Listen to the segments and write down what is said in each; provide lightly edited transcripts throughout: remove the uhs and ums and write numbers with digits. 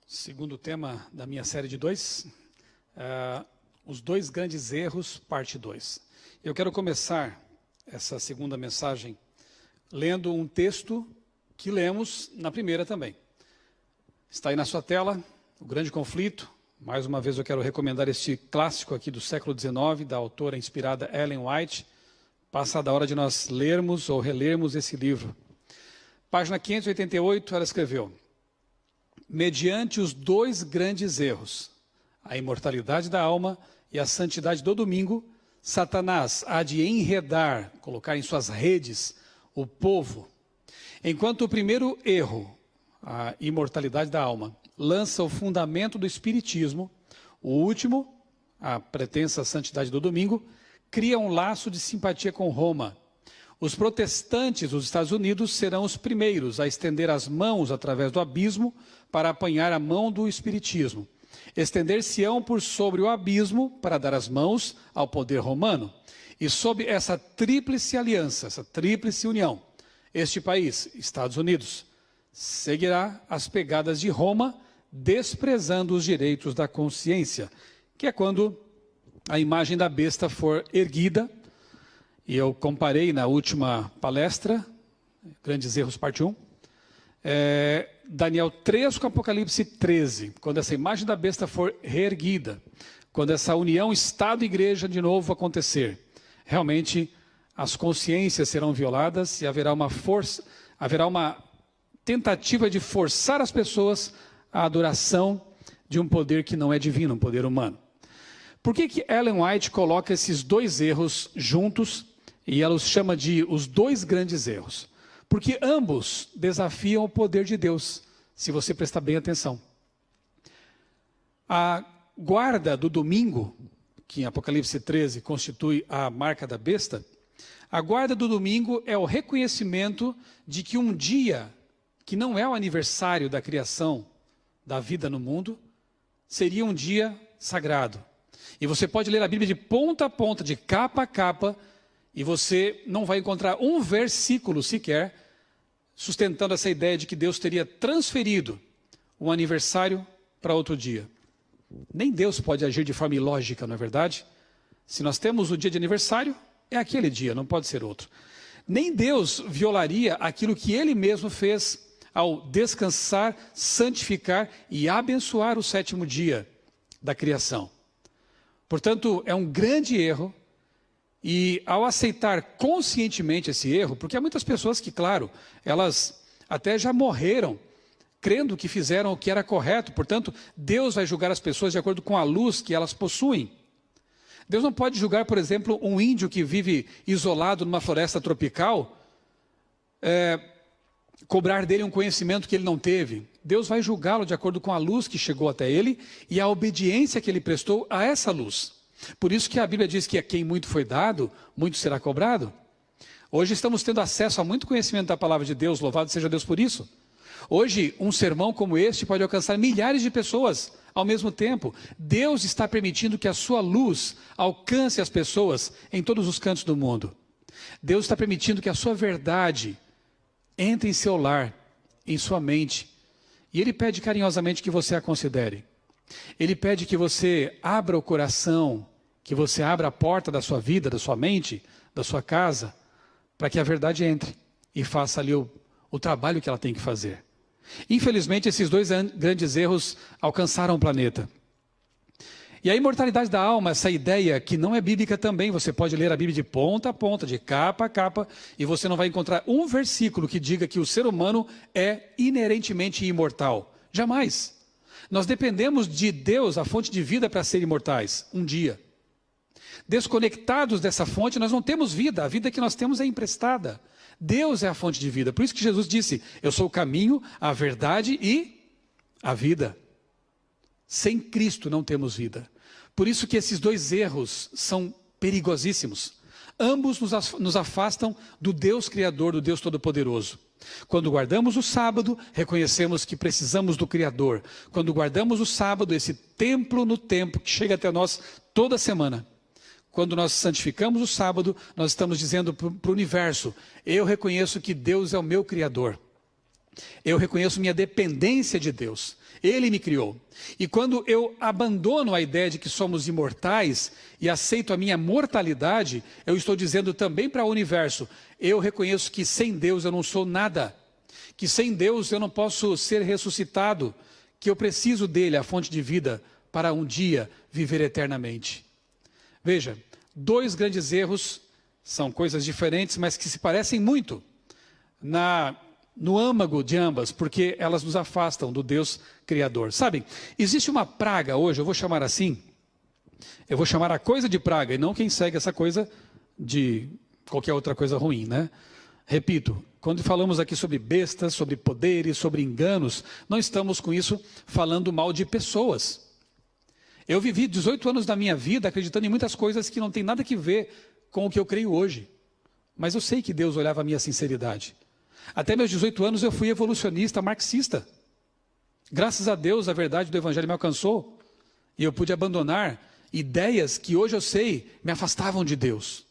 Segundo tema da minha série de dois, os dois grandes erros, parte 2. Eu quero começar essa segunda mensagem lendo um texto que lemos na primeira também. Está aí na sua tela, O Grande Conflito. Mais uma vez eu quero recomendar este clássico aqui do século XIX, da autora inspirada Ellen White. Passada a hora de nós lermos ou relermos esse livro. Página 588, ela escreveu: mediante os dois grandes erros, a imortalidade da alma e a santidade do domingo, Satanás há de enredar, colocar em suas redes, o povo. Enquanto o primeiro erro, a imortalidade da alma, lança o fundamento do espiritismo, o último, a pretensa santidade do domingo, cria um laço de simpatia com Roma. Os protestantes dos Estados Unidos serão os primeiros a estender as mãos através do abismo para apanhar a mão do espiritismo. Estender-se-ão por sobre o abismo para dar as mãos ao poder romano. E sob essa tríplice aliança, essa tríplice união, este país, Estados Unidos, seguirá as pegadas de Roma, desprezando os direitos da consciência, que é quando a imagem da besta for erguida. E eu comparei na última palestra, Grandes Erros, parte 1, Daniel 3 com Apocalipse 13, quando essa imagem da besta for reerguida, quando essa união Estado e Igreja de novo acontecer, realmente as consciências serão violadas e haverá uma tentativa de forçar as pessoas à adoração de um poder que não é divino, um poder humano. Por que Ellen White coloca esses dois erros juntos e ela os chama de os dois grandes erros? Porque ambos desafiam o poder de Deus, se você prestar bem atenção. A guarda do domingo, que em Apocalipse 13 constitui a marca da besta, a guarda do domingo é o reconhecimento de que um dia, que não é o aniversário da criação da vida no mundo, seria um dia sagrado. E você pode ler a Bíblia de ponta a ponta, de capa a capa, e você não vai encontrar um versículo sequer sustentando essa ideia de que Deus teria transferido um aniversário para outro dia. Nem Deus pode agir de forma ilógica, não é verdade? Se nós temos o dia de aniversário, é aquele dia, não pode ser outro. Nem Deus violaria aquilo que Ele mesmo fez ao descansar, santificar e abençoar o sétimo dia da criação. Portanto, é um grande erro. E ao aceitar conscientemente esse erro, porque há muitas pessoas que, claro, elas até já morreram crendo que fizeram o que era correto, portanto, Deus vai julgar as pessoas de acordo com a luz que elas possuem. Deus não pode julgar, por exemplo, um índio que vive isolado numa floresta tropical, cobrar dele um conhecimento que ele não teve. Deus vai julgá-lo de acordo com a luz que chegou até ele e a obediência que ele prestou a essa luz. Por isso que a Bíblia diz que a quem muito foi dado, muito será cobrado. Hoje estamos tendo acesso a muito conhecimento da palavra de Deus, louvado seja Deus por isso. Hoje, um sermão como este pode alcançar milhares de pessoas ao mesmo tempo. Deus está permitindo que a sua luz alcance as pessoas em todos os cantos do mundo. Deus está permitindo que a sua verdade entre em seu lar, em sua mente. E Ele pede carinhosamente que você a considere. Ele pede que você abra o coração, que você abra a porta da sua vida, da sua mente, da sua casa, para que a verdade entre e faça ali o trabalho que ela tem que fazer. Infelizmente, esses dois grandes erros alcançaram o planeta. E a imortalidade da alma, essa ideia que não é bíblica também, você pode ler a Bíblia de ponta a ponta, de capa a capa, e você não vai encontrar um versículo que diga que o ser humano é inerentemente imortal. Jamais. Nós dependemos de Deus, a fonte de vida, para ser imortais, um dia. Desconectados dessa fonte, nós não temos vida. A vida que nós temos é emprestada. Deus é a fonte de vida. Por isso que Jesus disse: eu sou o caminho, a verdade e a vida. Sem Cristo não temos vida. Por isso que esses dois erros são perigosíssimos. Ambos nos afastam do Deus Criador, do Deus Todo-Poderoso. Quando guardamos o sábado, reconhecemos que precisamos do Criador. Quando guardamos o sábado, esse templo no tempo que chega até nós toda semana. Quando nós santificamos o sábado, nós estamos dizendo para o universo: eu reconheço que Deus é o meu Criador. Eu reconheço minha dependência de Deus. Ele me criou. E quando eu abandono a ideia de que somos imortais e aceito a minha mortalidade, eu estou dizendo também para o universo, eu reconheço que sem Deus eu não sou nada. Que sem Deus eu não posso ser ressuscitado. Que eu preciso dele, a fonte de vida, para um dia viver eternamente. Veja, dois grandes erros, são coisas diferentes, mas que se parecem muito no âmago de ambas, porque elas nos afastam do Deus Criador. Sabem, existe uma praga hoje, eu vou chamar assim, eu vou chamar a coisa de praga, e não quem segue essa coisa de qualquer outra coisa ruim, né? Repito, quando falamos aqui sobre bestas, sobre poderes, sobre enganos, não estamos com isso falando mal de pessoas. Eu vivi 18 anos da minha vida acreditando em muitas coisas que não tem nada a ver com o que eu creio hoje. Mas eu sei que Deus olhava a minha sinceridade. Até meus 18 anos eu fui evolucionista, marxista. Graças a Deus a verdade do Evangelho me alcançou. E eu pude abandonar ideias que hoje eu sei me afastavam de Deus.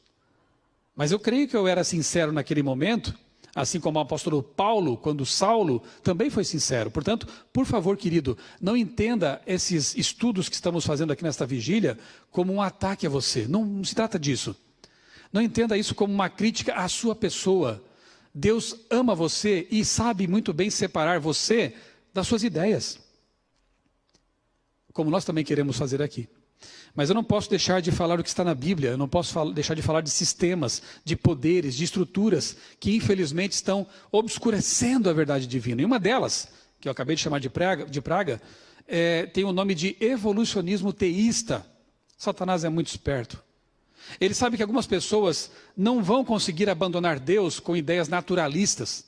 Mas eu creio que eu era sincero naquele momento, assim como o apóstolo Paulo, quando Saulo também foi sincero. Portanto, por favor, querido, não entenda esses estudos que estamos fazendo aqui nesta vigília como um ataque a você. Não se trata disso. Não entenda isso como uma crítica à sua pessoa. Deus ama você e sabe muito bem separar você das suas ideias. Como nós também queremos fazer aqui. Mas eu não posso deixar de falar o que está na Bíblia, eu não posso deixar de falar de sistemas, de poderes, de estruturas que infelizmente estão obscurecendo a verdade divina. E uma delas, que eu acabei de chamar de praga, tem o nome de evolucionismo teísta. Satanás é muito esperto. Ele sabe que algumas pessoas não vão conseguir abandonar Deus com ideias naturalistas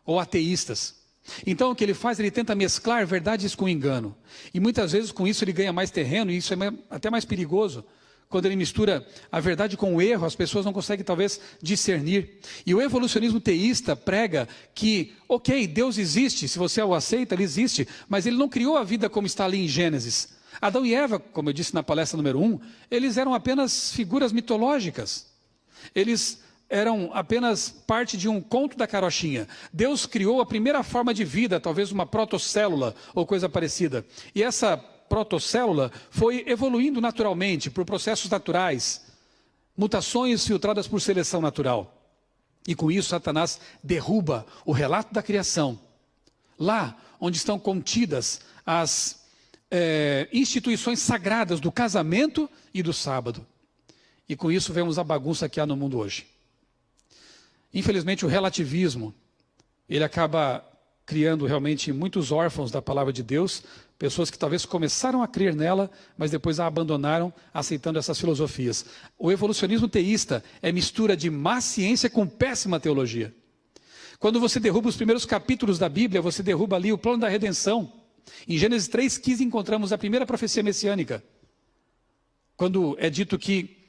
ou ateístas. Então o que ele faz? Ele tenta mesclar verdades com engano. E muitas vezes com isso ele ganha mais terreno, e isso é até mais perigoso. Quando ele mistura a verdade com o erro, as pessoas não conseguem talvez discernir. E o evolucionismo teísta prega que, ok, Deus existe, se você o aceita, ele existe, mas ele não criou a vida como está ali em Gênesis. Adão e Eva, como eu disse na palestra número 1, eles eram apenas figuras mitológicas. Eles eram apenas parte de um conto da carochinha. Deus criou a primeira forma de vida, talvez uma protocélula ou coisa parecida. E essa protocélula foi evoluindo naturalmente, por processos naturais, mutações filtradas por seleção natural. E com isso Satanás derruba o relato da criação. Lá onde estão contidas as instituições sagradas do casamento e do sábado. E com isso vemos a bagunça que há no mundo hoje. Infelizmente o relativismo, ele acaba criando realmente muitos órfãos da palavra de Deus, pessoas que talvez começaram a crer nela, mas depois a abandonaram, aceitando essas filosofias. O evolucionismo teísta é mistura de má ciência com péssima teologia. Quando você derruba os primeiros capítulos da Bíblia, você derruba ali o plano da redenção. Em Gênesis 3,15 encontramos a primeira profecia messiânica, quando é dito que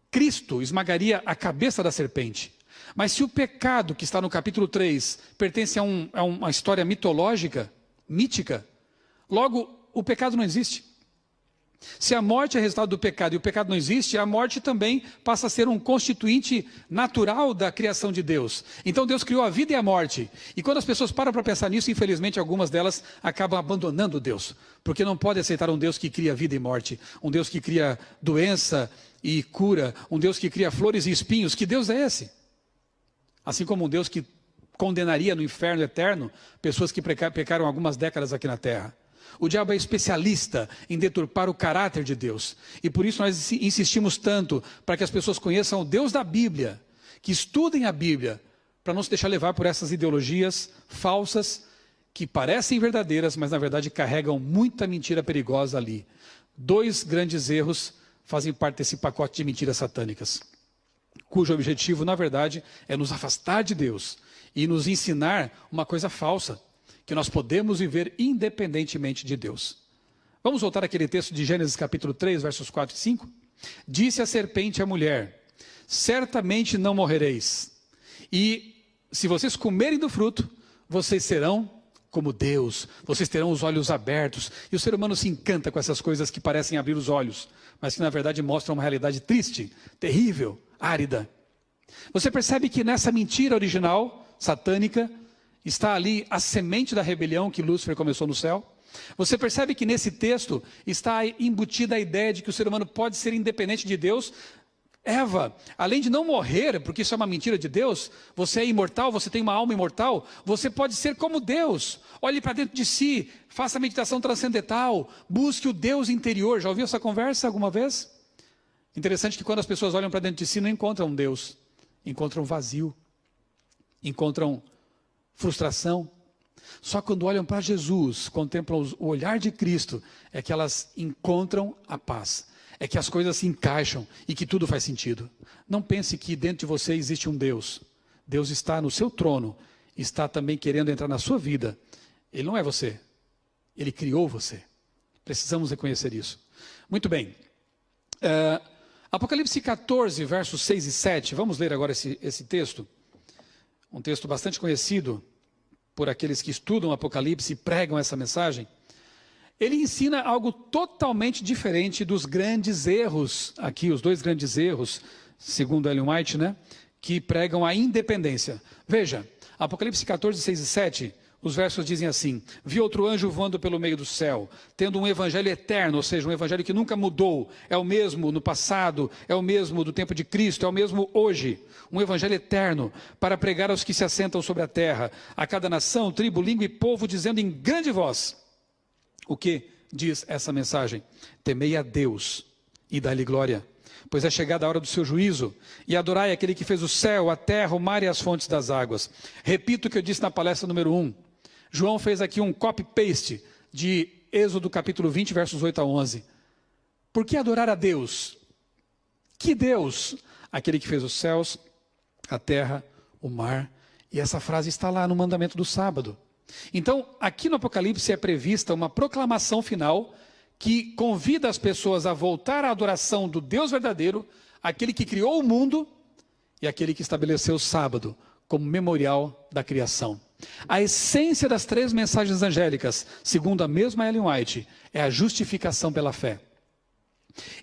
Cristo esmagaria a cabeça da serpente. Mas se o pecado que está no capítulo 3 pertence a uma história mitológica, mítica, logo o pecado não existe. Se a morte é resultado do pecado e o pecado não existe, a morte também passa a ser um constituinte natural da criação de Deus. Então Deus criou a vida e a morte. E quando as pessoas param para pensar nisso, infelizmente algumas delas acabam abandonando Deus. Porque não pode aceitar um Deus que cria vida e morte, um Deus que cria doença e cura, um Deus que cria flores e espinhos. Que Deus é esse? Assim como um Deus que condenaria no inferno eterno pessoas que pecaram algumas décadas aqui na terra. O diabo é especialista em deturpar o caráter de Deus. E por isso nós insistimos tanto para que as pessoas conheçam o Deus da Bíblia, que estudem a Bíblia, para não se deixar levar por essas ideologias falsas que parecem verdadeiras, mas na verdade carregam muita mentira perigosa ali. Dois grandes erros fazem parte desse pacote de mentiras satânicas, cujo objetivo, na verdade, é nos afastar de Deus e nos ensinar uma coisa falsa, que nós podemos viver independentemente de Deus. Vamos voltar àquele texto de Gênesis capítulo 3, versos 4 e 5? Disse a serpente à mulher: certamente não morrereis, e se vocês comerem do fruto, vocês serão como Deus, vocês terão os olhos abertos. E o ser humano se encanta com essas coisas que parecem abrir os olhos, mas que na verdade mostram uma realidade triste, terrível, árida. Você percebe que nessa mentira original, satânica, Está ali a semente da rebelião que Lúcifer começou no céu. Você percebe que nesse texto está embutida a ideia de que o ser humano pode ser independente de Deus. Eva, além de não morrer, porque isso é uma mentira de Deus, você é imortal, você tem uma alma imortal, você pode ser como Deus. Olhe para dentro de si, faça meditação transcendental, busque o Deus interior. Já ouviu essa conversa alguma vez? Interessante que quando as pessoas olham para dentro de si, não encontram Deus, encontram vazio, encontram frustração. Só quando olham para Jesus, contemplam o olhar de Cristo, é que elas encontram a paz. É que as coisas se encaixam e que tudo faz sentido. Não pense que dentro de você existe um Deus. Deus está no seu trono, está também querendo entrar na sua vida. Ele não é você, Ele criou você. Precisamos reconhecer isso. Muito bem. Apocalipse 14, versos 6 e 7. Vamos ler agora esse texto. Um texto bastante conhecido por aqueles que estudam Apocalipse e pregam essa mensagem. Ele ensina algo totalmente diferente dos grandes erros, aqui os dois grandes erros, segundo Ellen White, né, que pregam a independência. Veja, Apocalipse 14, 6 e 7, os versos dizem assim: vi outro anjo voando pelo meio do céu, tendo um evangelho eterno, ou seja, um evangelho que nunca mudou, é o mesmo no passado, é o mesmo do tempo de Cristo, é o mesmo hoje, um evangelho eterno, para pregar aos que se assentam sobre a terra, a cada nação, tribo, língua e povo, dizendo em grande voz. O que diz essa mensagem? Temei a Deus e dai-lhe glória, pois é chegada a hora do seu juízo, e adorai aquele que fez o céu, a terra, o mar e as fontes das águas. Repito o que eu disse na palestra número 1. João fez aqui um copy-paste de Êxodo capítulo 20, versos 8 a 11. Por que adorar a Deus? Que Deus? Aquele que fez os céus, a terra, o mar, e essa frase está lá no mandamento do sábado. Então, aqui no Apocalipse é prevista uma proclamação final que convida as pessoas a voltar à adoração do Deus verdadeiro, aquele que criou o mundo e aquele que estabeleceu o sábado como memorial da criação. A essência das três mensagens angélicas, segundo a mesma Ellen White, é a justificação pela fé.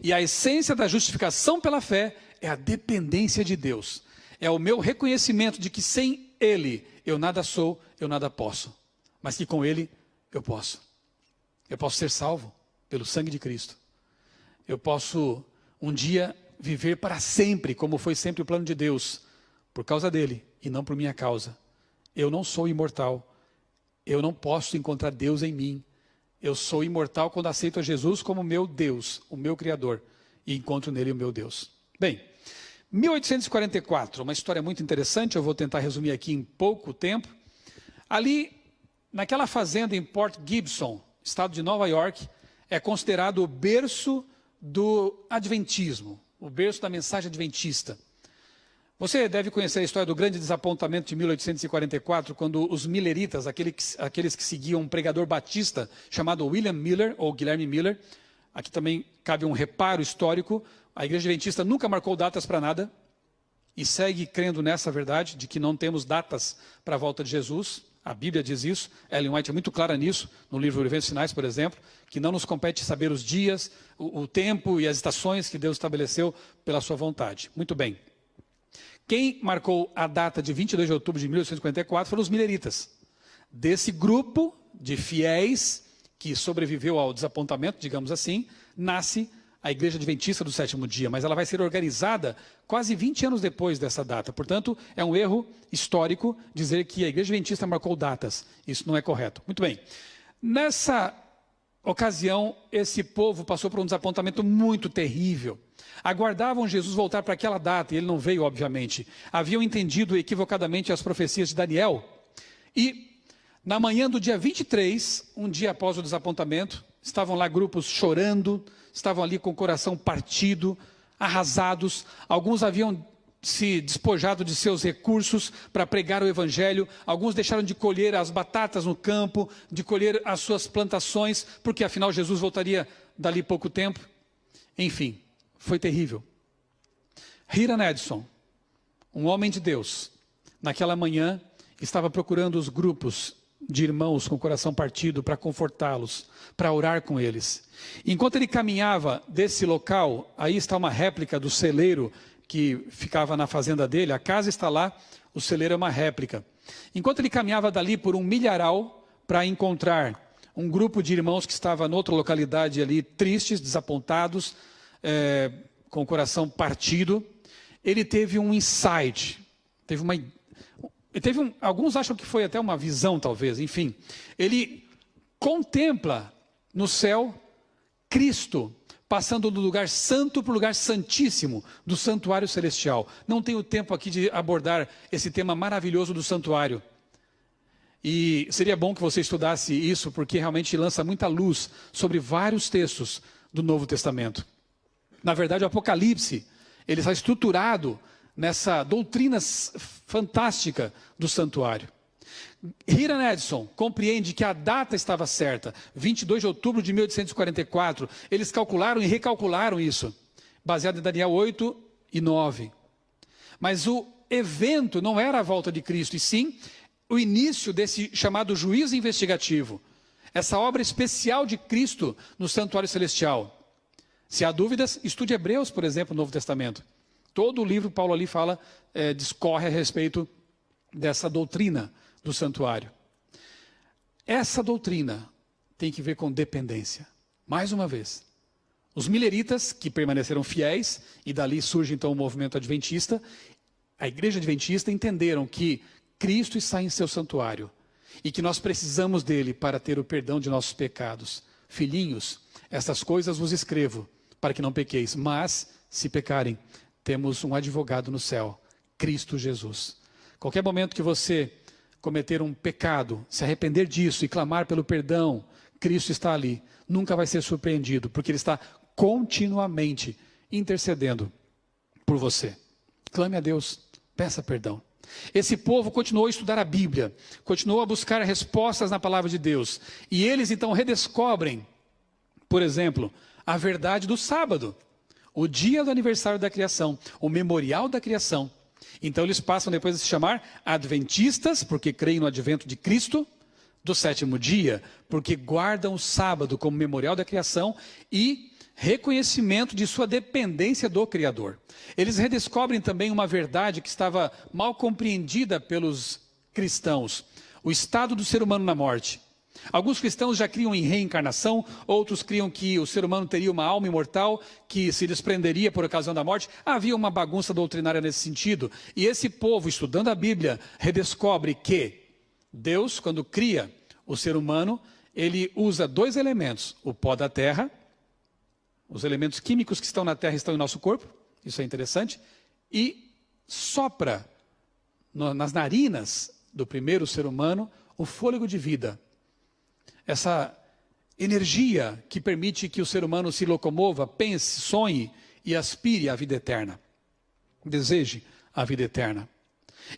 E a essência da justificação pela fé é a dependência de Deus. É o meu reconhecimento de que sem Ele eu nada sou, eu nada posso. Mas que com Ele eu posso. Eu posso ser salvo pelo sangue de Cristo. Eu posso um dia viver para sempre, como foi sempre o plano de Deus, por causa dele e não por minha causa. Eu não sou imortal. Eu não posso encontrar Deus em mim. Eu sou imortal quando aceito a Jesus como meu Deus, o meu Criador, e encontro nele o meu Deus. Bem, 1844, uma história muito interessante, eu vou tentar resumir aqui em pouco tempo. Ali, naquela fazenda em Port Gibson, estado de Nova York, é considerado o berço do Adventismo, o berço da mensagem adventista. Você deve conhecer a história do grande desapontamento de 1844, quando os milleritas, aqueles que seguiam um pregador batista chamado William Miller, ou Guilherme Miller, aqui também cabe um reparo histórico, a igreja adventista nunca marcou datas para nada, e segue crendo nessa verdade, de que não temos datas para a volta de Jesus. A Bíblia diz isso, Ellen White é muito clara nisso, no livro Eventos Sinais, por exemplo, que não nos compete saber os dias, o tempo e as estações que Deus estabeleceu pela sua vontade. Muito bem. Quem marcou a data de 22 de outubro de 1844 foram os milleritas. Desse grupo de fiéis que sobreviveu ao desapontamento, digamos assim, nasce a Igreja Adventista do Sétimo Dia, mas ela vai ser organizada quase 20 anos depois dessa data. Portanto, é um erro histórico dizer que a Igreja Adventista marcou datas. Isso não é correto. Muito bem. Nessa ocasião, esse povo passou por um desapontamento muito terrível. Aguardavam Jesus voltar para aquela data, e ele não veio, obviamente. Haviam entendido equivocadamente as profecias de Daniel. E, na manhã do dia 23, um dia após o desapontamento, estavam lá grupos chorando, estavam ali com o coração partido, arrasados. Alguns haviam se despojado de seus recursos para pregar o evangelho. Alguns deixaram de colher as batatas no campo, de colher as suas plantações, porque afinal Jesus voltaria dali pouco tempo. Enfim, foi terrível. Hiram Edson, um homem de Deus, naquela manhã estava procurando os grupos de irmãos com o coração partido para confortá-los, para orar com eles. Enquanto ele caminhava desse local, aí está uma réplica do celeiro que ficava na fazenda dele, a casa está lá, o celeiro é uma réplica. Enquanto ele caminhava dali por um milharal para encontrar um grupo de irmãos que estava noutra localidade ali, tristes, desapontados, com o coração partido, ele teve um insight, alguns acham que foi até uma visão talvez, enfim. Ele contempla no céu Cristo, passando do lugar santo para o lugar santíssimo do santuário celestial. Não tenho tempo aqui de abordar esse tema maravilhoso do santuário. E seria bom que você estudasse isso, porque realmente lança muita luz sobre vários textos do Novo Testamento. Na verdade, o Apocalipse, ele está estruturado nessa doutrina fantástica do santuário. Hiram Edson compreende que a data estava certa, 22 de outubro de 1844. Eles calcularam e recalcularam isso, baseado em Daniel 8 e 9. Mas o evento não era a volta de Cristo, e sim o início desse chamado juízo investigativo, essa obra especial de Cristo no santuário celestial. Se há dúvidas, estude Hebreus, por exemplo, no Novo Testamento. Todo o livro Paulo ali fala, discorre a respeito dessa doutrina do santuário. Essa doutrina tem que ver com dependência. Mais uma vez, os mileritas, que permaneceram fiéis, e dali surge então o movimento adventista, a igreja adventista entenderam que Cristo está em seu santuário e que nós precisamos dele para ter o perdão de nossos pecados. Filhinhos, essas coisas vos escrevo para que não pequeis, mas se pecarem, temos um advogado no céu, Cristo Jesus. Qualquer momento que você cometer um pecado, se arrepender disso e clamar pelo perdão, Cristo está ali. Nunca vai ser surpreendido, porque ele está continuamente intercedendo por você. Clame a Deus, peça perdão. Esse povo continuou a estudar a Bíblia, continuou a buscar respostas na palavra de Deus. E eles então redescobrem, por exemplo, a verdade do sábado, o dia do aniversário da criação, o memorial da criação. Então eles passam depois a se chamar adventistas, porque creem no advento de Cristo, do sétimo dia, porque guardam o sábado como memorial da criação e reconhecimento de sua dependência do Criador. Eles redescobrem também uma verdade que estava mal compreendida pelos cristãos, o estado do ser humano na morte. Alguns cristãos já criam em reencarnação, outros criam que o ser humano teria uma alma imortal que se desprenderia por ocasião da morte. Havia uma bagunça doutrinária nesse sentido. E esse povo, estudando a Bíblia, redescobre que Deus, quando cria o ser humano, ele usa dois elementos, o pó da terra, os elementos químicos que estão na terra estão em nosso corpo, isso é interessante, e sopra nas narinas do primeiro ser humano o fôlego de vida. Essa energia que permite que o ser humano se locomova, pense, sonhe e aspire à vida eterna. Deseje a vida eterna.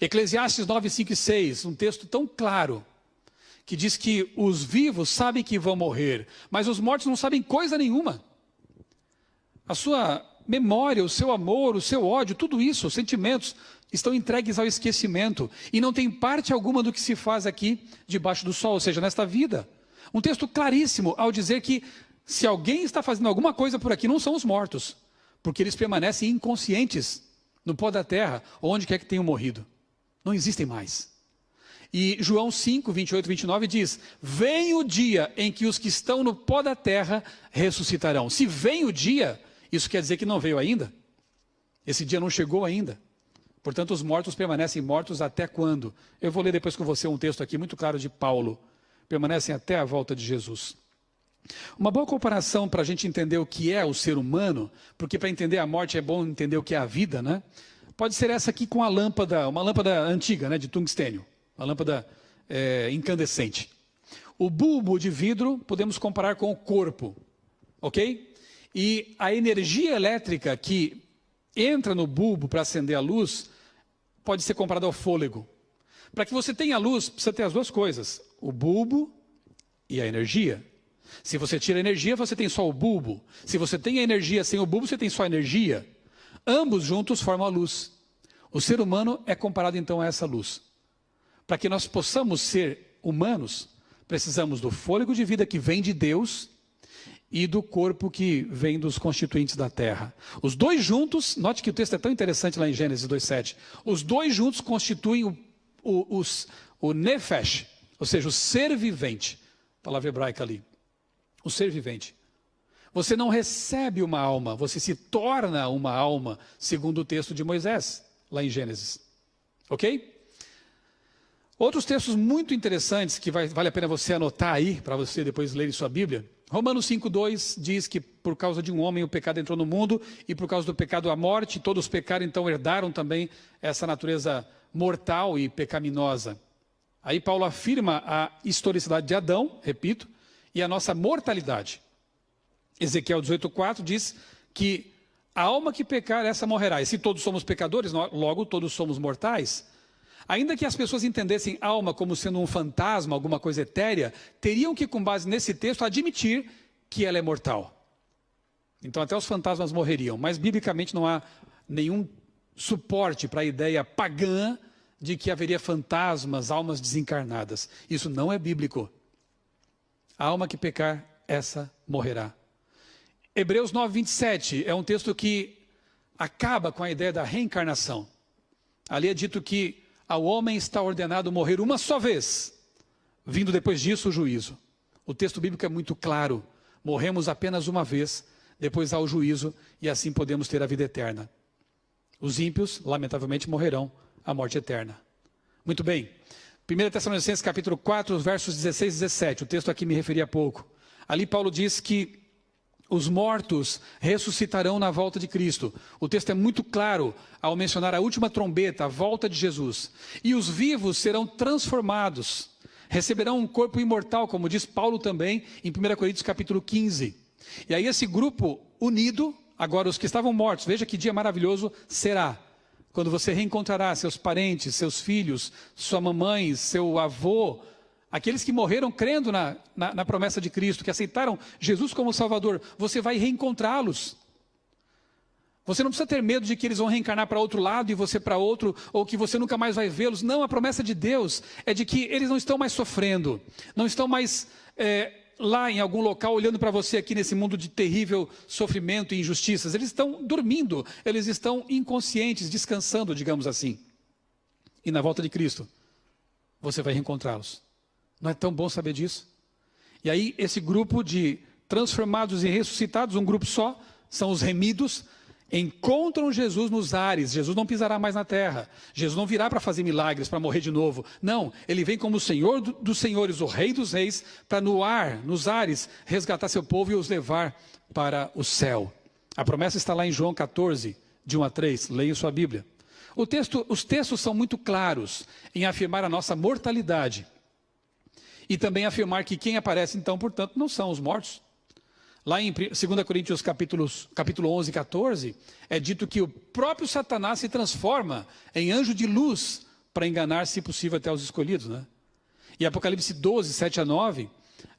Eclesiastes 9, 5 e 6, um texto tão claro, que diz que os vivos sabem que vão morrer, mas os mortos não sabem coisa nenhuma. A sua memória, o seu amor, o seu ódio, tudo isso, os sentimentos, estão entregues ao esquecimento e não tem parte alguma do que se faz aqui debaixo do sol, ou seja, nesta vida. Um texto claríssimo ao dizer que se alguém está fazendo alguma coisa por aqui, não são os mortos, porque eles permanecem inconscientes no pó da terra, ou onde quer que tenham morrido. Não existem mais. E João 5, 28 e 29 diz, vem o dia em que os que estão no pó da terra ressuscitarão. Se vem o dia, isso quer dizer que não veio ainda. Esse dia não chegou ainda. Portanto, os mortos permanecem mortos até quando? Eu vou ler depois com você um texto aqui muito claro de Paulo. Permanecem até a volta de Jesus. Uma boa comparação para a gente entender o que é o ser humano, porque para entender a morte é bom entender o que é a vida, né? Pode ser essa aqui com a lâmpada, uma lâmpada antiga, né, de tungstênio, uma lâmpada incandescente. O bulbo de vidro podemos comparar com o corpo, ok? E a energia elétrica que entra no bulbo para acender a luz pode ser comparada ao fôlego. Para que você tenha luz, precisa ter as duas coisas, o bulbo e a energia. Se você tira a energia, você tem só o bulbo. Se você tem a energia sem o bulbo, você tem só a energia. Ambos juntos formam a luz. O ser humano é comparado então a essa luz. Para que nós possamos ser humanos, precisamos do fôlego de vida que vem de Deus e do corpo que vem dos constituintes da terra. Os dois juntos, note que o texto é tão interessante lá em Gênesis 2:7. Os dois juntos constituem o nefesh, ou seja, o ser vivente, palavra hebraica ali, o ser vivente. Você não recebe uma alma, você se torna uma alma, segundo o texto de Moisés, lá em Gênesis. Ok? Outros textos muito interessantes que vale a pena você anotar aí, para você depois ler em sua Bíblia. Romanos 5,2 diz que por causa de um homem o pecado entrou no mundo, e por causa do pecado a morte, todos pecaram, então herdaram também essa natureza mortal e pecaminosa. Aí Paulo afirma a historicidade de Adão, repito, e a nossa mortalidade. Ezequiel 18,4 diz que a alma que pecar, essa morrerá. E se todos somos pecadores, logo todos somos mortais. Ainda que as pessoas entendessem alma como sendo um fantasma, alguma coisa etérea, teriam que, com base nesse texto, admitir que ela é mortal. Então até os fantasmas morreriam, mas biblicamente não há nenhum suporte para a ideia pagã de que haveria fantasmas, almas desencarnadas. Isso não é bíblico. A alma que pecar, essa morrerá. Hebreus 9:27 é um texto que acaba com a ideia da reencarnação. Ali é dito que ao homem está ordenado morrer uma só vez, vindo depois disso o juízo. O texto bíblico é muito claro. Morremos apenas uma vez, depois há o juízo, e assim podemos ter a vida eterna. Os ímpios, lamentavelmente, morrerão a morte eterna. Muito bem. 1 Tessalonicenses capítulo 4, versos 16 e 17. O texto aqui me referi há pouco. Ali Paulo diz que os mortos ressuscitarão na volta de Cristo. O texto é muito claro ao mencionar a última trombeta, a volta de Jesus. E os vivos serão transformados, receberão um corpo imortal, como diz Paulo também em 1 Coríntios capítulo 15. E aí esse grupo unido, agora os que estavam mortos, veja que dia maravilhoso será. Quando você reencontrará seus parentes, seus filhos, sua mamãe, seu avô, aqueles que morreram crendo na promessa de Cristo, que aceitaram Jesus como Salvador, você vai reencontrá-los. Você não precisa ter medo de que eles vão reencarnar para outro lado e você para outro, ou que você nunca mais vai vê-los. Não, a promessa de Deus é de que eles não estão mais sofrendo, não estão mais lá em algum local olhando para você aqui nesse mundo de terrível sofrimento e injustiças. Eles estão dormindo, eles estão inconscientes, descansando, digamos assim. E na volta de Cristo, você vai reencontrá-los. Não é tão bom saber disso? E aí esse grupo de transformados e ressuscitados, um grupo só, são os remidos, encontram Jesus nos ares. Jesus não pisará mais na terra. Jesus não virá para fazer milagres, para morrer de novo. Não, ele vem como o Senhor dos senhores, o Rei dos reis, para no ar, nos ares, resgatar seu povo e os levar para o céu. A promessa está lá em João 14, de 1 a 3. Leia sua Bíblia. Os textos são muito claros em afirmar a nossa mortalidade. E também afirmar que quem aparece, então, portanto, não são os mortos. Lá em 2 Coríntios capítulo 11 e 14, é dito que o próprio Satanás se transforma em anjo de luz para enganar, se possível, até os escolhidos. Né? E Apocalipse 12, 7 a 9,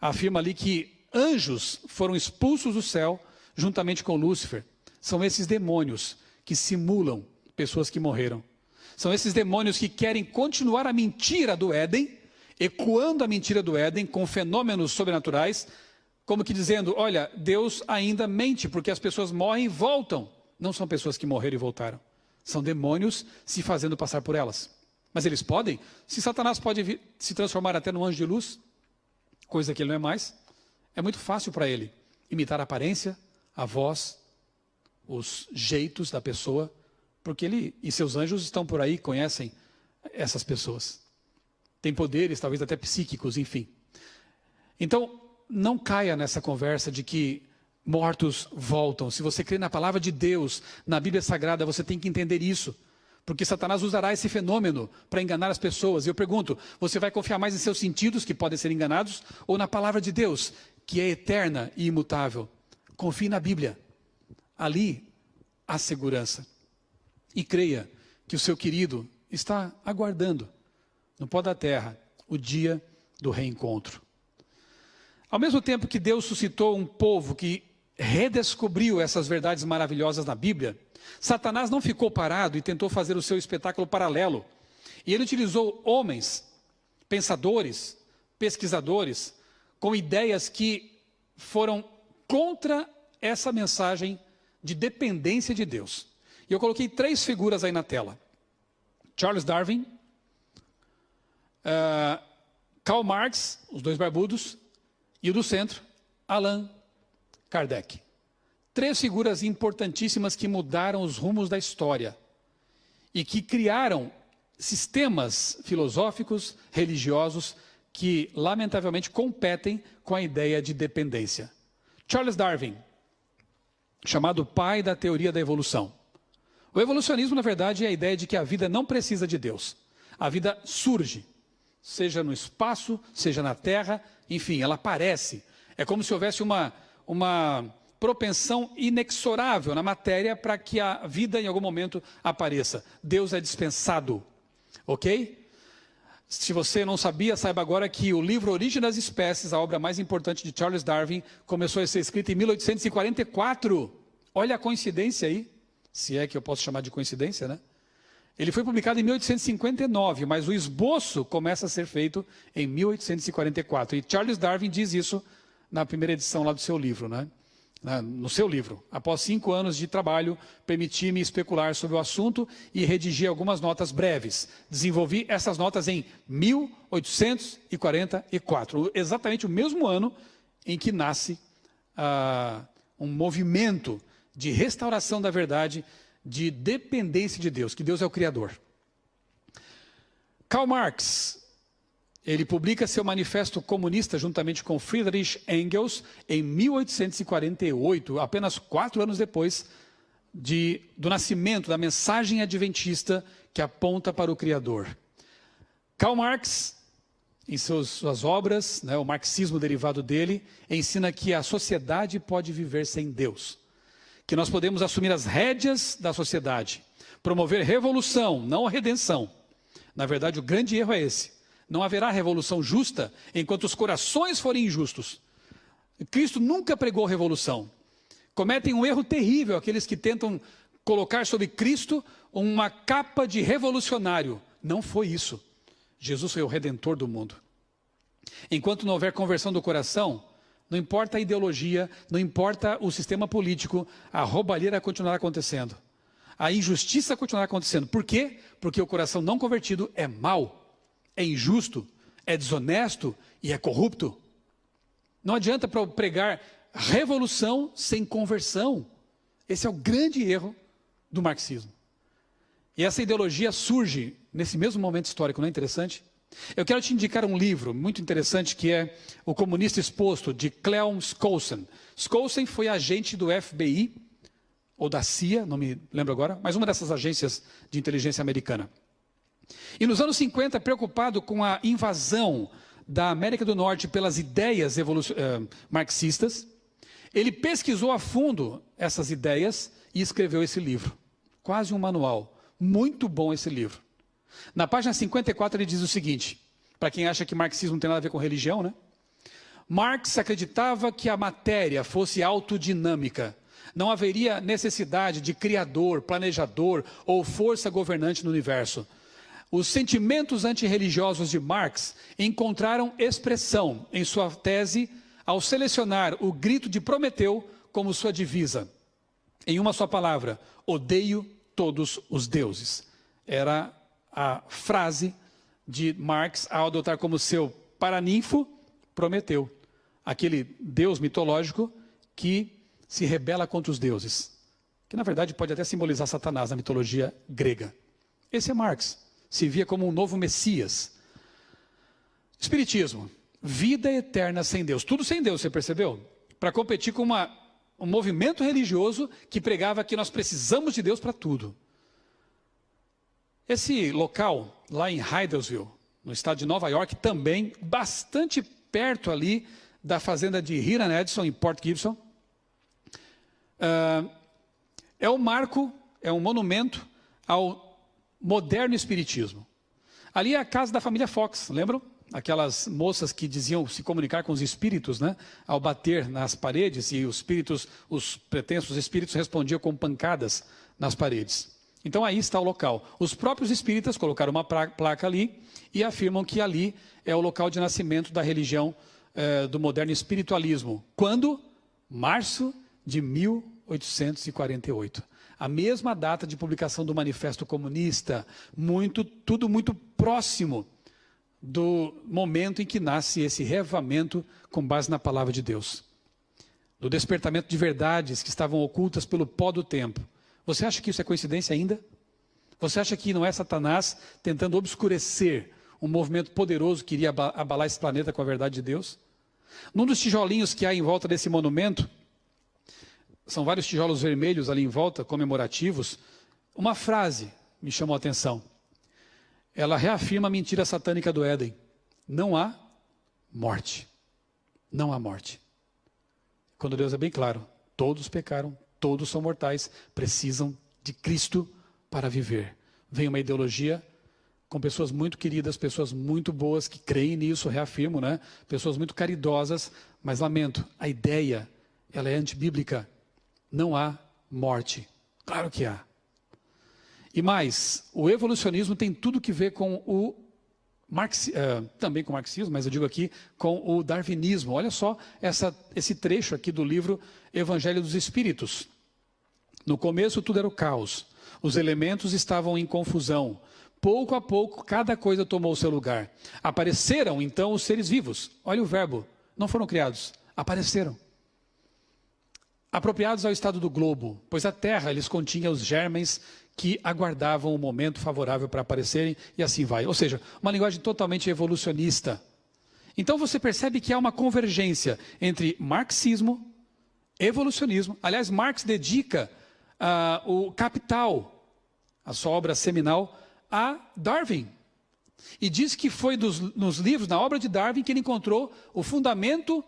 afirma ali que anjos foram expulsos do céu juntamente com Lúcifer. São esses demônios que simulam pessoas que morreram. São esses demônios que querem continuar a mentira do Éden, ecoando a mentira do Éden com fenômenos sobrenaturais, como que dizendo, olha, Deus ainda mente, porque as pessoas morrem e voltam. Não são pessoas que morreram e voltaram. São demônios se fazendo passar por elas. Mas eles podem? Se Satanás pode se transformar até num anjo de luz, coisa que ele não é mais, é muito fácil para ele imitar a aparência, a voz, os jeitos da pessoa, porque ele e seus anjos estão por aí, conhecem essas pessoas. Tem poderes, talvez até psíquicos, enfim. Então, não caia nessa conversa de que mortos voltam. Se você crê na palavra de Deus, na Bíblia Sagrada, você tem que entender isso. Porque Satanás usará esse fenômeno para enganar as pessoas. E eu pergunto, você vai confiar mais em seus sentidos, que podem ser enganados, ou na palavra de Deus, que é eterna e imutável? Confie na Bíblia. Ali há segurança. E creia que o seu querido está aguardando no pó da terra o dia do reencontro. Ao mesmo tempo que Deus suscitou um povo que redescobriu essas verdades maravilhosas na Bíblia, Satanás não ficou parado e tentou fazer o seu espetáculo paralelo. E ele utilizou homens, pensadores, pesquisadores, com ideias que foram contra essa mensagem de dependência de Deus. E eu coloquei 3 figuras aí na tela. Charles Darwin, Karl Marx, os dois barbudos, e o do centro, Allan Kardec. 3 figuras importantíssimas que mudaram os rumos da história e que criaram sistemas filosóficos, religiosos, que lamentavelmente competem com a ideia de dependência. Charles Darwin, chamado pai da teoria da evolução. O evolucionismo, na verdade, é a ideia de que a vida não precisa de Deus. A vida surge, seja no espaço, seja na terra, enfim, ela aparece. É como se houvesse uma propensão inexorável na matéria para que a vida em algum momento apareça. Deus é dispensado, ok? Se você não sabia, saiba agora que o livro Origem das Espécies, a obra mais importante de Charles Darwin, começou a ser escrita em 1844. Olha a coincidência aí, se é que eu posso chamar de coincidência, né? Ele foi publicado em 1859, mas o esboço começa a ser feito em 1844. E Charles Darwin diz isso na primeira edição lá do seu livro, né? No seu livro. Após 5 anos de trabalho, permiti-me especular sobre o assunto e redigi algumas notas breves. Desenvolvi essas notas em 1844, exatamente o mesmo ano em que nasce um movimento de restauração da verdade, de dependência de Deus, que Deus é o Criador. Karl Marx, ele publica seu manifesto comunista juntamente com Friedrich Engels em 1848, apenas 4 anos depois do nascimento da mensagem adventista que aponta para o Criador. Karl Marx, em suas obras, né, o marxismo derivado dele, ensina que a sociedade pode viver sem Deus, que nós podemos assumir as rédeas da sociedade, promover revolução, não a redenção. Na verdade, o grande erro é esse. Não haverá revolução justa enquanto os corações forem injustos. Cristo nunca pregou revolução. Cometem um erro terrível aqueles que tentam colocar sobre Cristo uma capa de revolucionário. Não foi isso. Jesus foi o redentor do mundo. Enquanto não houver conversão do coração, não importa a ideologia, não importa o sistema político, a roubalheira continuará acontecendo. A injustiça continuará acontecendo. Por quê? Porque o coração não convertido é mau. É injusto, é desonesto e é corrupto. Não adianta pregar revolução sem conversão. Esse é o grande erro do marxismo. E essa ideologia surge nesse mesmo momento histórico, não é interessante? Eu quero te indicar um livro muito interessante que é O Comunista Exposto, de Clem Skousen. Skousen foi agente do FBI, ou da CIA, não me lembro agora, mas uma dessas agências de inteligência americana. E nos anos 50, preocupado com a invasão da América do Norte pelas ideias marxistas, ele pesquisou a fundo essas ideias e escreveu esse livro. Quase um manual. Muito bom esse livro. Na página 54 ele diz o seguinte, para quem acha que marxismo não tem nada a ver com religião, né? Marx acreditava que a matéria fosse autodinâmica. Não haveria necessidade de criador, planejador ou força governante no universo. Os sentimentos antirreligiosos de Marx encontraram expressão em sua tese ao selecionar o grito de Prometeu como sua divisa. Em uma só palavra, odeio todos os deuses. Era a frase de Marx ao adotar como seu paraninfo Prometeu, aquele deus mitológico que se rebela contra os deuses, que na verdade pode até simbolizar Satanás na mitologia grega. Esse é Marx. Se via como um novo Messias. Espiritismo, vida eterna sem Deus. Tudo sem Deus, você percebeu? Para competir com um movimento religioso que pregava que nós precisamos de Deus para tudo. Esse local, lá em Hydesville, no estado de Nova York, também, bastante perto ali da fazenda de Hiram Edson, em Port Gibson, é um marco, é um monumento ao moderno espiritismo. Ali é a casa da família Fox, lembram? Aquelas moças que diziam se comunicar com os espíritos, né? Ao bater nas paredes, e os pretensos espíritos respondiam com pancadas nas paredes. Então aí está o local. Os próprios espíritas colocaram uma placa ali e afirmam que ali é o local de nascimento da religião do moderno espiritualismo. Quando? Março de 1848. A mesma data de publicação do Manifesto Comunista, tudo muito próximo do momento em que nasce esse reavivamento com base na palavra de Deus. Do despertamento de verdades que estavam ocultas pelo pó do tempo. Você acha que isso é coincidência ainda? Você acha que não é Satanás tentando obscurecer um movimento poderoso que iria abalar esse planeta com a verdade de Deus? Num dos tijolinhos que há em volta desse monumento, são vários tijolos vermelhos ali em volta, comemorativos, uma frase me chamou a atenção. Ela reafirma a mentira satânica do Éden. Não há morte. Não há morte. Quando Deus é bem claro, todos pecaram, todos são mortais, precisam de Cristo para viver. Vem uma ideologia com pessoas muito queridas, pessoas muito boas que creem nisso, reafirmo, né? Pessoas muito caridosas, mas lamento, a ideia, ela é antibíblica. Não há morte. Claro que há. E mais, o evolucionismo tem tudo que ver com o também com o marxismo, mas eu digo aqui com o darwinismo. Olha só esse trecho aqui do livro Evangelho dos Espíritos. No começo tudo era o caos. Os elementos estavam em confusão. Pouco a pouco, cada coisa tomou o seu lugar. Apareceram, então, os seres vivos. Olha o verbo. Não foram criados. Apareceram. Apropriados ao estado do globo, pois a terra lhes continha os germens que aguardavam o momento favorável para aparecerem, e assim vai. Ou seja, uma linguagem totalmente evolucionista. Então você percebe que há uma convergência entre marxismo, evolucionismo. Aliás, Marx dedica o Capital, a sua obra seminal, a Darwin. E diz que foi nos livros, na obra de Darwin, que ele encontrou o fundamento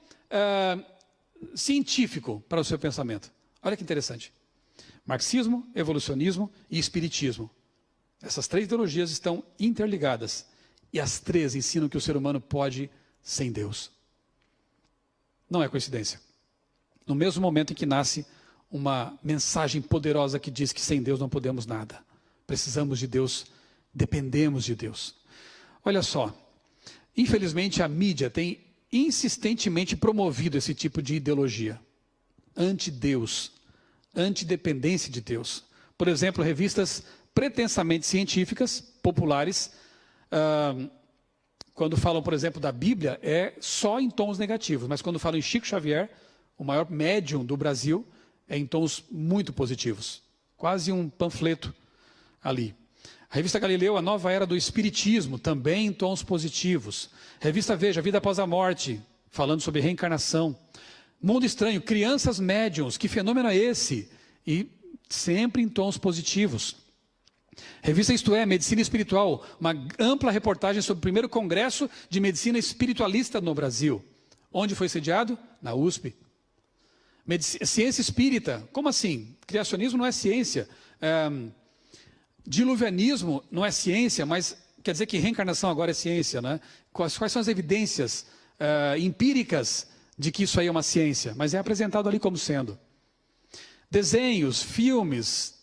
científico para o seu pensamento. Olha que interessante. Marxismo, evolucionismo e espiritismo. Essas três ideologias estão interligadas. E as três ensinam que o ser humano pode sem Deus. Não é coincidência. No mesmo momento em que nasce uma mensagem poderosa que diz que sem Deus não podemos nada. Precisamos de Deus, dependemos de Deus. Olha só, infelizmente a mídia tem insistentemente promovido esse tipo de ideologia. Anti-Deus, antidependência de Deus. Por exemplo, revistas pretensamente científicas, populares, quando falam, por exemplo, da Bíblia, é só em tons negativos. Mas quando falam em Chico Xavier, o maior médium do Brasil, é em tons muito positivos. Quase um panfleto ali. A revista Galileu, a nova era do Espiritismo, também em tons positivos. Revista Veja, Vida Após a Morte, falando sobre reencarnação. Mundo Estranho, Crianças Médiuns, que fenômeno é esse? E sempre em tons positivos. Revista Isto É, Medicina Espiritual, uma ampla reportagem sobre o primeiro congresso de medicina espiritualista no Brasil. Onde foi sediado? Na USP. Ciência Espírita, como assim? Criacionismo não é ciência. Diluvianismo não é ciência, mas quer dizer que reencarnação agora é ciência, né? Quais são as evidências empíricas de que isso aí é uma ciência? Mas é apresentado ali como sendo. Desenhos, filmes,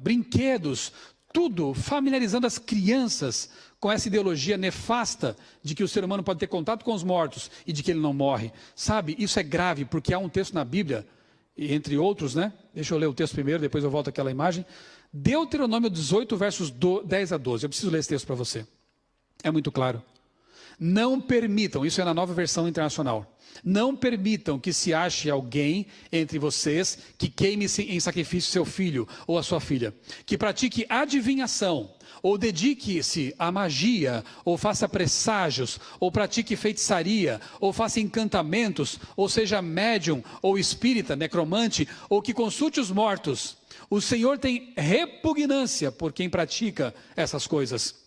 brinquedos, tudo familiarizando as crianças com essa ideologia nefasta de que o ser humano pode ter contato com os mortos e de que ele não morre. Sabe, isso é grave, porque há um texto na Bíblia, e entre outros, né? Deixa eu ler o texto primeiro, depois eu volto àquela imagem. Deuteronômio 18, versos 10 a 12. Eu preciso ler esse texto para você. É muito claro. Não permitam, isso é na Nova Versão Internacional, não permitam que se ache alguém entre vocês que queime em sacrifício seu filho ou a sua filha, que pratique adivinhação, ou dedique-se à magia, ou faça presságios, ou pratique feitiçaria, ou faça encantamentos, ou seja médium, ou espírita, necromante, ou que consulte os mortos. O Senhor tem repugnância por quem pratica essas coisas.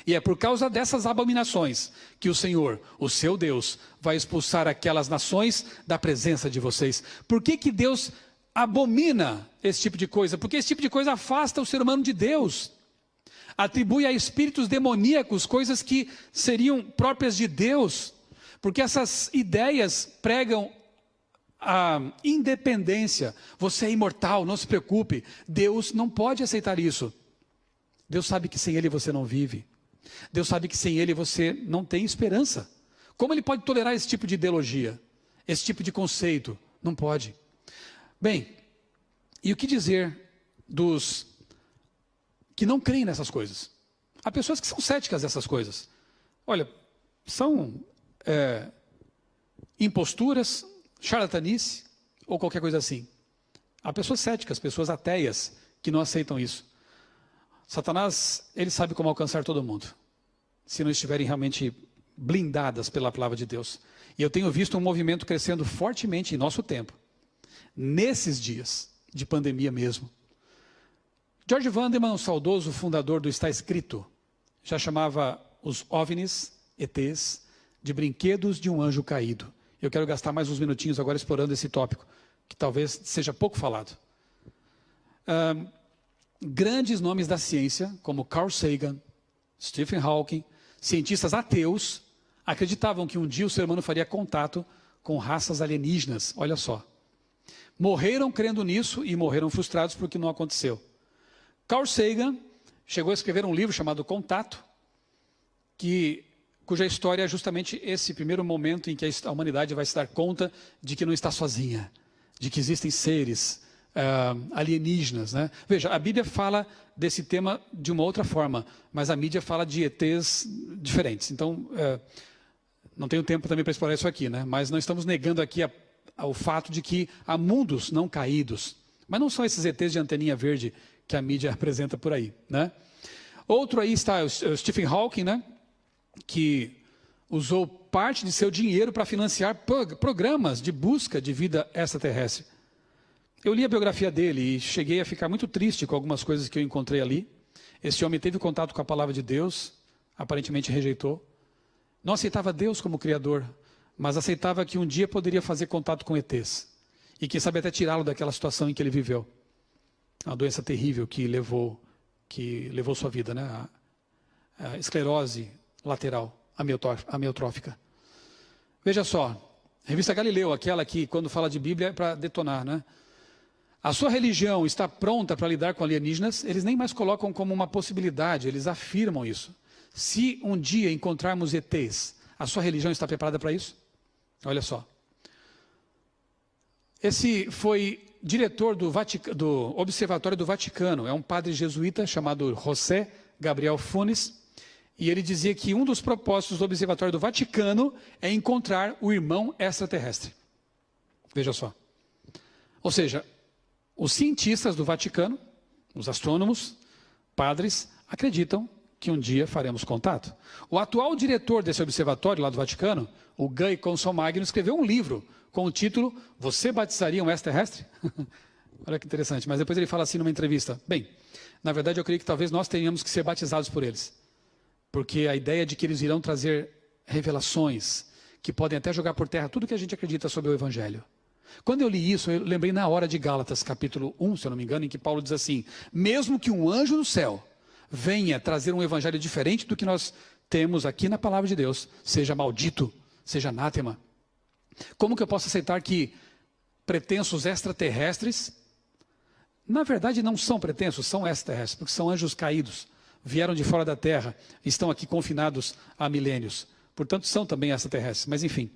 E é por causa dessas abominações que o Senhor, o seu Deus, vai expulsar aquelas nações da presença de vocês. Por que Deus abomina esse tipo de coisa? Porque esse tipo de coisa afasta o ser humano de Deus. Atribui a espíritos demoníacos coisas que seriam próprias de Deus. Porque essas ideias pregam a independência. Você é imortal, não se preocupe. Deus não pode aceitar isso. Deus sabe que sem Ele você não vive. Deus sabe que sem Ele você não tem esperança. Como Ele pode tolerar esse tipo de ideologia? Esse tipo de conceito? Não pode. Bem, e o que dizer dos que não creem nessas coisas? Há pessoas que são céticas dessas coisas. Olha, são imposturas, charlatanice ou qualquer coisa assim. Há pessoas céticas, pessoas ateias que não aceitam isso. Satanás, ele sabe como alcançar todo mundo, se não estiverem realmente blindadas pela palavra de Deus. E eu tenho visto um movimento crescendo fortemente em nosso tempo, nesses dias de pandemia mesmo. George Vanderman, o saudoso fundador do Está Escrito, já chamava os OVNIs, ETs, de brinquedos de um anjo caído. Eu quero gastar mais uns minutinhos agora explorando esse tópico, que talvez seja pouco falado. Grandes nomes da ciência, como Carl Sagan, Stephen Hawking, cientistas ateus, acreditavam que um dia o ser humano faria contato com raças alienígenas. Olha só. Morreram crendo nisso e morreram frustrados porque não aconteceu. Carl Sagan chegou a escrever um livro chamado Contato, cuja história é justamente esse primeiro momento em que a humanidade vai se dar conta de que não está sozinha, de que existem seres alienígenas, né? Veja, a Bíblia fala desse tema de uma outra forma, mas a mídia fala de ETs diferentes. Então, não tenho tempo também para explorar isso aqui, né? Mas não estamos negando aqui o fato de que há mundos não caídos. Mas não são esses ETs de anteninha verde que a mídia apresenta por aí, né? Outro aí está o Stephen Hawking, né? Que usou parte de seu dinheiro para financiar programas de busca de vida extraterrestre. Eu li a biografia dele e cheguei a ficar muito triste com algumas coisas que eu encontrei ali. Esse homem teve contato com a palavra de Deus, aparentemente rejeitou. Não aceitava Deus como Criador, mas aceitava que um dia poderia fazer contato com ETs. E quem sabe até tirá-lo daquela situação em que ele viveu. Uma doença terrível que levou sua vida, né? A esclerose lateral, amiotrófica. Veja só, revista Galileu, aquela que quando fala de Bíblia é para detonar, né? A sua religião está pronta para lidar com alienígenas? Eles nem mais colocam como uma possibilidade, eles afirmam isso. Se um dia encontrarmos ETs, a sua religião está preparada para isso? Olha só. Esse foi diretor do Observatório do Vaticano, é um padre jesuíta chamado José Gabriel Funes, e ele dizia que um dos propósitos do Observatório do Vaticano é encontrar o irmão extraterrestre. Veja só. Ou seja, os cientistas do Vaticano, os astrônomos, padres, acreditam que um dia faremos contato. O atual diretor desse observatório lá do Vaticano, o Guy Consolmagno, escreveu um livro com o título Você batizaria um extraterrestre? Olha que interessante, mas depois ele fala assim numa entrevista. Bem, na verdade eu creio que talvez nós tenhamos que ser batizados por eles. Porque a ideia de que eles irão trazer revelações que podem até jogar por terra tudo que a gente acredita sobre o Evangelho. Quando eu li isso, eu lembrei na hora de Gálatas, capítulo 1, se eu não me engano, em que Paulo diz assim, mesmo que um anjo do céu venha trazer um evangelho diferente do que nós temos aqui na palavra de Deus, seja maldito, seja anátema. Como que eu posso aceitar que pretensos extraterrestres, na verdade não são pretensos, são extraterrestres, porque são anjos caídos, vieram de fora da terra, estão aqui confinados há milênios, portanto são também extraterrestres, mas enfim.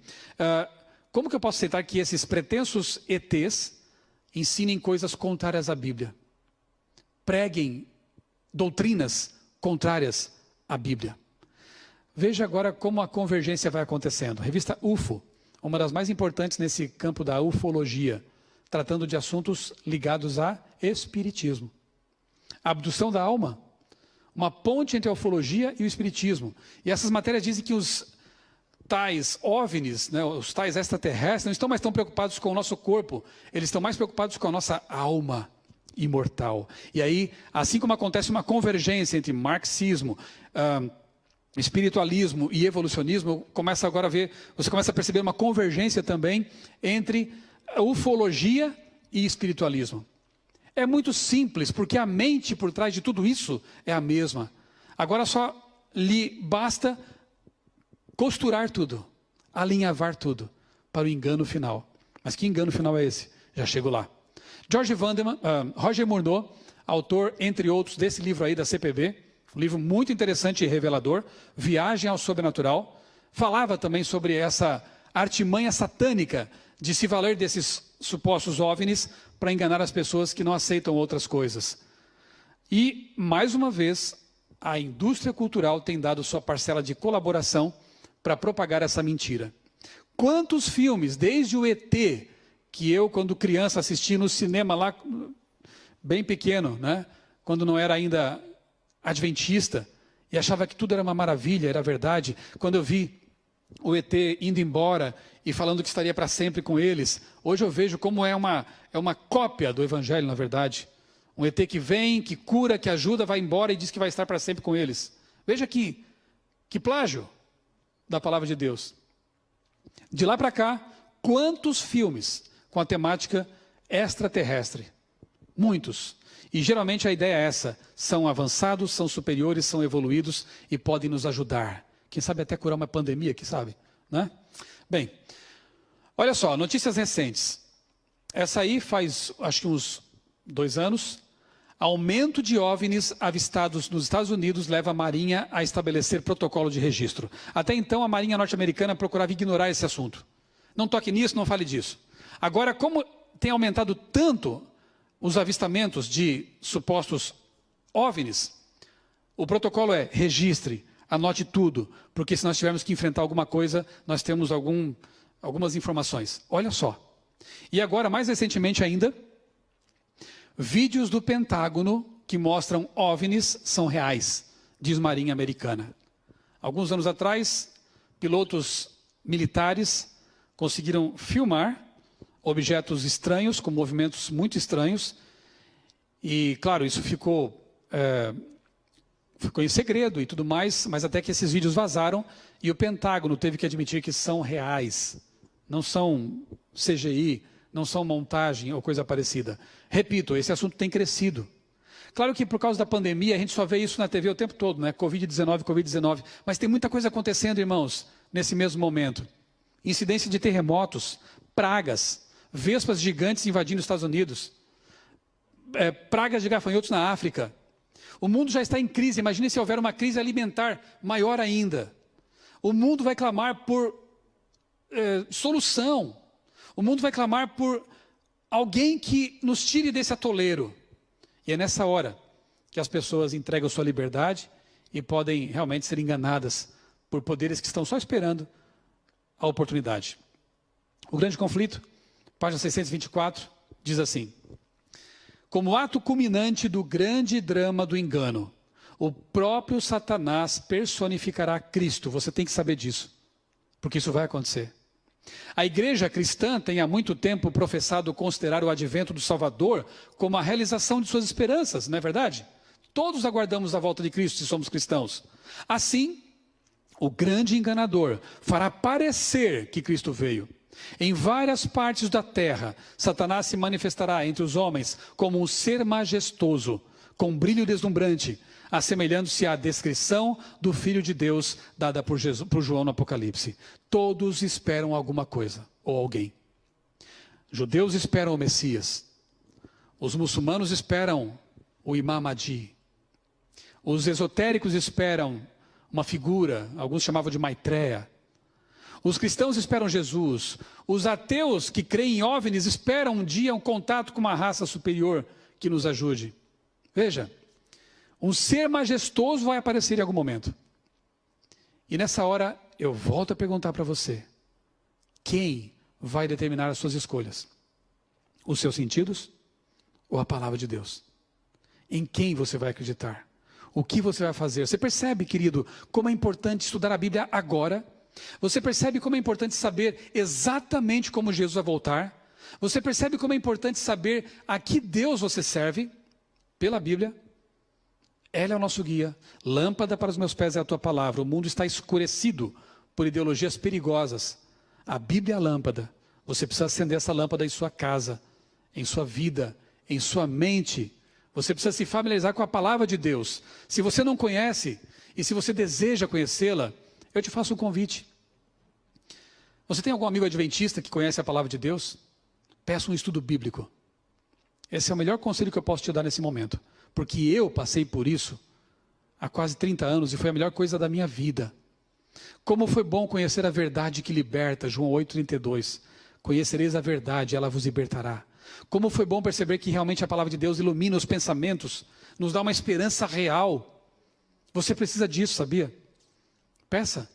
Como que eu posso aceitar que esses pretensos ETs ensinem coisas contrárias à Bíblia? Preguem doutrinas contrárias à Bíblia. Veja agora como a convergência vai acontecendo. Revista UFO, uma das mais importantes nesse campo da ufologia, tratando de assuntos ligados a espiritismo. A abdução da alma, uma ponte entre a ufologia e o espiritismo. E essas matérias dizem que os tais OVNIs, né, os tais extraterrestres, não estão mais tão preocupados com o nosso corpo, eles estão mais preocupados com a nossa alma imortal. E aí, assim como acontece uma convergência entre marxismo, espiritualismo e evolucionismo, você começa a perceber uma convergência também entre ufologia e espiritualismo. É muito simples, porque a mente por trás de tudo isso é a mesma. Agora só lhe basta costurar tudo, alinhavar tudo para o engano final. Mas que engano final é esse? Já chego lá. George Vanderman, Roger Murnau, autor, entre outros, desse livro aí da CPB, um livro muito interessante e revelador, Viagem ao Sobrenatural, falava também sobre essa artimanha satânica de se valer desses supostos OVNIs para enganar as pessoas que não aceitam outras coisas. E, mais uma vez, a indústria cultural tem dado sua parcela de colaboração para propagar essa mentira. Quantos filmes, desde o ET, que eu, quando criança, assisti no cinema lá, bem pequeno, né? Quando não era ainda adventista, e achava que tudo era uma maravilha, era verdade. Quando eu vi o ET indo embora e falando que estaria para sempre com eles, hoje eu vejo como é uma cópia do Evangelho, na verdade. Um ET que vem, que cura, que ajuda, vai embora e diz que vai estar para sempre com eles. Veja que plágio da palavra de Deus. De lá para cá, quantos filmes com a temática extraterrestre? Muitos. E geralmente a ideia é essa: são avançados, são superiores, são evoluídos e podem nos ajudar. Quem sabe até curar uma pandemia, quem sabe, né? Bem, olha só, notícias recentes. Essa aí faz, acho que uns 2 anos. Aumento de OVNIs avistados nos Estados Unidos leva a Marinha a estabelecer protocolo de registro. Até então, a Marinha norte-americana procurava ignorar esse assunto. Não toque nisso, não fale disso. Agora, como tem aumentado tanto os avistamentos de supostos OVNIs, o protocolo é: registre, anote tudo, porque se nós tivermos que enfrentar alguma coisa, nós temos algumas informações. Olha só. E agora, mais recentemente ainda, vídeos do Pentágono que mostram OVNIs são reais, diz Marinha Americana. Alguns anos atrás, pilotos militares conseguiram filmar objetos estranhos, com movimentos muito estranhos. E, claro, isso ficou em segredo e tudo mais, mas até que esses vídeos vazaram e o Pentágono teve que admitir que são reais. Não são CGI, não são montagem ou coisa parecida. Repito, esse assunto tem crescido. Claro que por causa da pandemia, a gente só vê isso na TV o tempo todo, né? Covid-19. Mas tem muita coisa acontecendo, irmãos, nesse mesmo momento. Incidência de terremotos, pragas, vespas gigantes invadindo os Estados Unidos, pragas de gafanhotos na África. O mundo já está em crise. Imagine se houver uma crise alimentar maior ainda. O mundo vai clamar por solução. O mundo vai clamar por alguém que nos tire desse atoleiro. E é nessa hora que as pessoas entregam sua liberdade e podem realmente ser enganadas por poderes que estão só esperando a oportunidade. O Grande Conflito, página 624, diz assim: como ato culminante do grande drama do engano, o próprio Satanás personificará Cristo. Você tem que saber disso, porque isso vai acontecer. A igreja cristã tem há muito tempo professado considerar o advento do Salvador como a realização de suas esperanças, não é verdade? Todos aguardamos a volta de Cristo se somos cristãos. Assim, o grande enganador fará parecer que Cristo veio. Em várias partes da terra, Satanás se manifestará entre os homens como um ser majestoso, com brilho deslumbrante, assemelhando-se à descrição do Filho de Deus dada por João no Apocalipse. Todos esperam alguma coisa, ou alguém. Judeus esperam o Messias. Os muçulmanos esperam o Imam Mahdi. Os esotéricos esperam uma figura, alguns chamavam de Maitreya. Os cristãos esperam Jesus. Os ateus que creem em OVNIs esperam um dia um contato com uma raça superior que nos ajude. Veja, um ser majestoso vai aparecer em algum momento. E nessa hora, eu volto a perguntar para você: quem vai determinar as suas escolhas? Os seus sentidos ou a palavra de Deus? Em quem você vai acreditar? O que você vai fazer? Você percebe, querido, como é importante estudar a Bíblia agora? Você percebe como é importante saber exatamente como Jesus vai voltar? Você percebe como é importante saber a que Deus você serve? Pela Bíblia. Ela é o nosso guia. Lâmpada para os meus pés é a tua palavra. O mundo está escurecido por ideologias perigosas. A Bíblia é a lâmpada. Você precisa acender essa lâmpada em sua casa, em sua vida, em sua mente. Você precisa se familiarizar com a palavra de Deus. Se você não conhece e se você deseja conhecê-la, eu te faço um convite. Você tem algum amigo adventista que conhece a palavra de Deus? Peça um estudo bíblico. Esse é o melhor conselho que eu posso te dar nesse momento. Porque eu passei por isso há quase 30 anos e foi a melhor coisa da minha vida. Como foi bom conhecer a verdade que liberta, João 8,32. Conhecereis a verdade, ela vos libertará. Como foi bom perceber que realmente a palavra de Deus ilumina os pensamentos, nos dá uma esperança real. Você precisa disso, sabia? Peça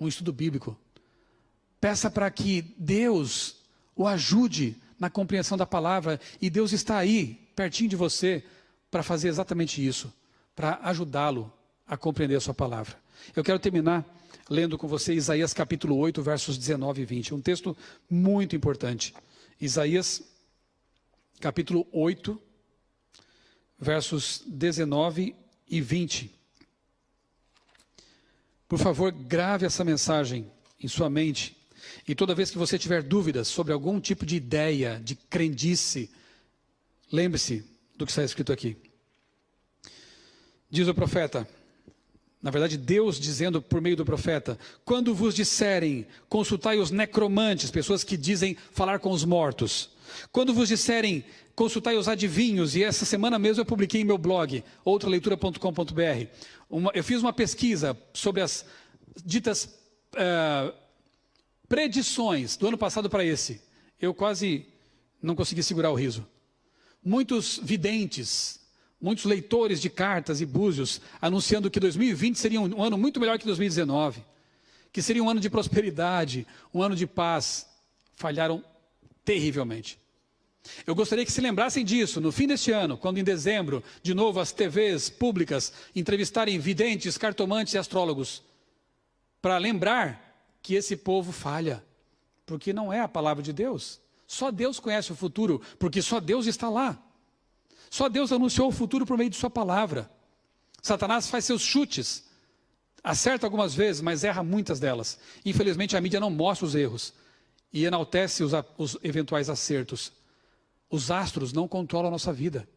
um estudo bíblico. Peça para que Deus o ajude na compreensão da palavra. E Deus está aí, pertinho de você, para fazer exatamente isso, para ajudá-lo a compreender a sua palavra. Eu quero terminar lendo com você Isaías capítulo 8, versos 19 e 20. Um texto muito importante. Isaías capítulo 8, versos 19 e 20. Por favor, grave essa mensagem em sua mente. E toda vez que você tiver dúvidas sobre algum tipo de ideia, de crendice, lembre-se do que está escrito aqui. Diz o profeta, na verdade Deus dizendo por meio do profeta: quando vos disserem, consultai os necromantes, pessoas que dizem falar com os mortos. Quando vos disserem, consultai os adivinhos, e essa semana mesmo eu publiquei em meu blog, outraleitura.com.br, eu fiz uma pesquisa sobre as ditas predições do ano passado para esse. Eu quase não consegui segurar o riso. Muitos videntes, muitos leitores de cartas e búzios anunciando que 2020 seria um ano muito melhor que 2019, que seria um ano de prosperidade, um ano de paz, falharam terrivelmente. Eu gostaria que se lembrassem disso no fim deste ano, quando em dezembro, de novo, as TVs públicas entrevistarem videntes, cartomantes e astrólogos, para lembrar que esse povo falha, porque não é a palavra de Deus. Só Deus conhece o futuro, porque só Deus está lá. Só Deus anunciou o futuro por meio de sua palavra. Satanás faz seus chutes, acerta algumas vezes, mas erra muitas delas. Infelizmente a mídia não mostra os erros e enaltece os eventuais acertos. Os astros não controlam a nossa vida,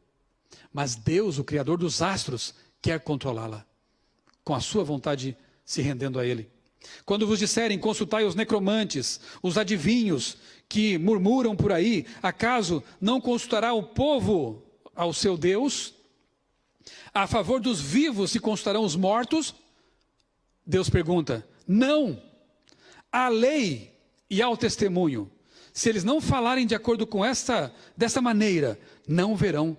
mas Deus, o Criador dos astros, quer controlá-la, com a sua vontade se rendendo a Ele. Quando vos disserem, consultai os necromantes, os adivinhos que murmuram por aí, acaso não consultará o povo ao seu Deus? A favor dos vivos se consultarão os mortos? Deus pergunta, não, à lei e ao testemunho. Se eles não falarem de acordo com dessa maneira, não verão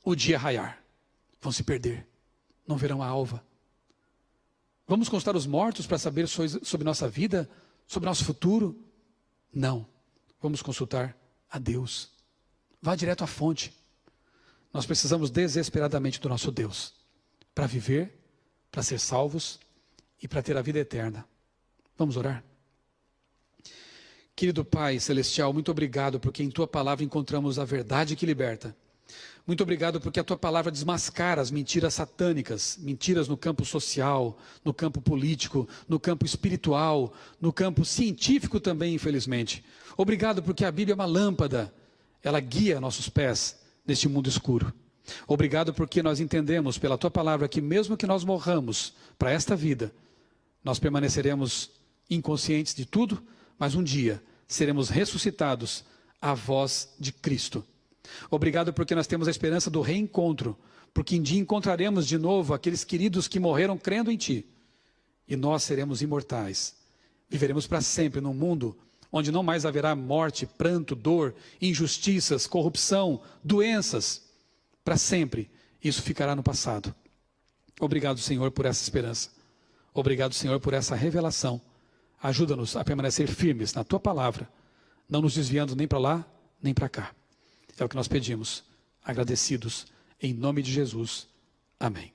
o dia raiar. Vão se perder, não verão a alva. Vamos consultar os mortos para saber sobre nossa vida, sobre nosso futuro? Não. Vamos consultar a Deus. Vá direto à fonte. Nós precisamos desesperadamente do nosso Deus para viver, para ser salvos e para ter a vida eterna. Vamos orar? Querido Pai Celestial, muito obrigado porque em Tua palavra encontramos a verdade que liberta. Muito obrigado porque a Tua palavra desmascara as mentiras satânicas, mentiras no campo social, no campo político, no campo espiritual, no campo científico também, infelizmente. Obrigado porque a Bíblia é uma lâmpada, ela guia nossos pés neste mundo escuro. Obrigado porque nós entendemos pela Tua palavra que mesmo que nós morramos para esta vida, nós permaneceremos inconscientes de tudo, mas um dia seremos ressuscitados à voz de Cristo. Obrigado porque nós temos a esperança do reencontro, porque um dia encontraremos de novo aqueles queridos que morreram crendo em Ti. E nós seremos imortais. Viveremos para sempre num mundo onde não mais haverá morte, pranto, dor, injustiças, corrupção, doenças. Para sempre, isso ficará no passado. Obrigado, Senhor, por essa esperança. Obrigado, Senhor, por essa revelação. Ajuda-nos a permanecer firmes na Tua palavra, não nos desviando nem para lá, nem para cá. É o que nós pedimos, agradecidos, em nome de Jesus. Amém.